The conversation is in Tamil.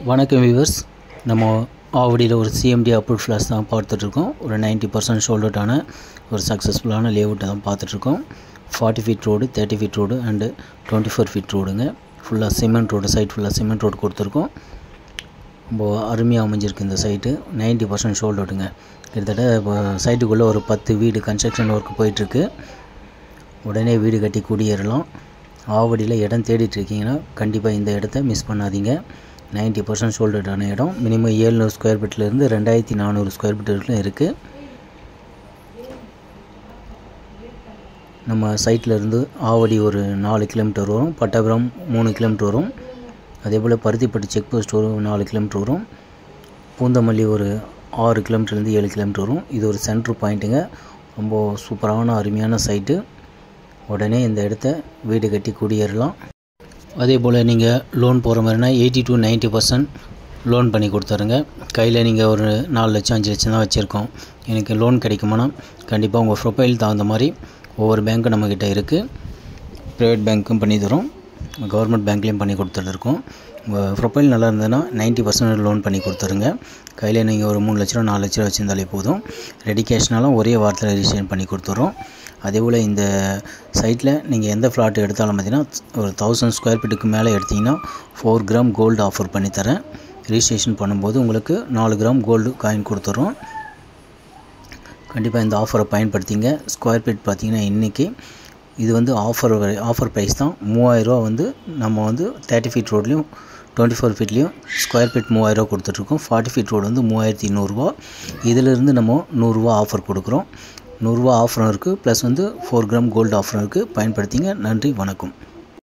வணக்கம் வியூவர்ஸ், நம்ம ஆவடியில் ஒரு சிஎம்டி அப்ரூவ் ஃப்ளாட்ஸ் தான் பார்த்துட்ருக்கோம். ஒரு 90% ஷோல்டவுட்டான ஒரு சக்ஸஸ்ஃபுல்லான லேஅவுட்டை தான் பார்த்துட்ருக்கோம். 40 feet road, 30 feet road and 24 feet ரோடுங்க. ஃபுல்லாக சிமெண்ட் ரோடு, சைட் ஃபுல்லாக சிமெண்ட் ரோடு கொடுத்துருக்கோம். ரொம்ப அருமையாக அமைஞ்சிருக்கு இந்த சைட்டு. 90% ஷோல்டவுட்டுங்க. கிட்டத்தட்ட இப்போ சைட்டுக்குள்ளே ஒரு 10 வீடு கன்ஸ்ட்ரக்ஷன் ஒர்க் போயிட்டுருக்கு. உடனே வீடு கட்டி குடியேறலாம். ஆவடியில் இடம் தேடிட்டுருக்கீங்கன்னா கண்டிப்பாக இந்த இடத்த மிஸ் பண்ணாதீங்க. 90% ஷோல்டடான இடம். மினிமம் 700 ஸ்கொயர் ஃபீட்லேருந்து 2400 ஸ்கொயர் ஃபீட் வரைக்கும் இருக்குது. நம்ம சைட்லேருந்து ஆவடி ஒரு 4 கிலோமீட்டர் வரும், பட்டாபுரம் 3 கிலோமீட்டர் வரும், அதே போல் பருத்திப்பட்டி செக் போஸ்ட் ஒரு 4 கிலோமீட்டர் வரும், பூந்தமல்லி ஒரு 6 கிலோமீட்டர்லேருந்து 7 கிலோமீட்டர் வரும். இது ஒரு சென்ட்ரு பாயிண்ட்டுங்க. ரொம்ப சூப்பரான அருமையான சைட்டு. உடனே இந்த இடத்த வீடு கட்டி குடியேறலாம். அதே போல் நீங்கள் லோன் போகிற மாதிரினா 80 to 90% லோன் பண்ணி கொடுத்துருங்க. கையில் நீங்கள் ஒரு 4 லட்சம் 5 லட்சம் தான் வச்சுருக்கோம், எனக்கு லோன் கிடைக்குமானா கண்டிப்பாக உங்கள் ப்ரொஃபைல் தகுந்த மாதிரி ஒவ்வொரு பேங்க்கும் நம்மக்கிட்ட இருக்குது. ப்ரைவேட் பேங்க்கும் பண்ணி தரோம், கவர்மெண்ட் பேங்க்லேயும் பண்ணி கொடுத்துட்ருக்கோம். உங்கள் ப்ரொஃபைல் நல்லா இருந்ததுன்னா 90% லோன் பண்ணி கொடுத்துருங்க. கையில் நீங்கள் ஒரு 3 லட்ச ரூபா 4 லட்ச ரூபா வச்சுருந்தாலே போதும். ரெடி கேஷ்னாலும் ஒரே வாரத்தில் ரெஜிஸ்ட்ரேஷன் பண்ணி கொடுத்துட்றோம். அதேபோல் இந்த சைட்டில் நீங்கள் எந்த ஃப்ளாட் எடுத்தாலும் பார்த்தீங்கன்னா ஒரு 1000 ஸ்கொயர் ஃபீட்டுக்கு மேலே எடுத்திங்கன்னா 4 கிராம் கோல்டு ஆஃபர் பண்ணித்தரேன். ரிஜிஸ்ட்ரேஷன் பண்ணும்போது உங்களுக்கு 4 கிராம் கோல்டு காயின் கொடுத்துட்றோம். கண்டிப்பாக இந்த ஆஃபரை பயன்படுத்திங்க. ஸ்கொயர் ஃபீட் பார்த்திங்கன்னா இன்றைக்கி இது வந்து ஆஃபர் ப்ரைஸ் தான். 3000 ரூபா வந்து நம்ம வந்து 30 ஃபீட் ரோட்லேயும் 24 ஃபீட்லேயும் ஸ்கொயர் ஃபீட் 3000 ரூபா கொடுத்துட்ருக்கோம். 40 ஃபீட் ரோடு வந்து 3200 ரூபா. இதிலிருந்து நம்ம 100 ரூபா ஆஃபர் கொடுக்குறோம். 100 ரூபா ஆஃபரும் இருக்குது, ப்ளஸ் வந்து 4 கிராம் கோல்டு ஆஃபரும் இருக்குது. பயன்படுத்திங்க. நன்றி, வணக்கம்.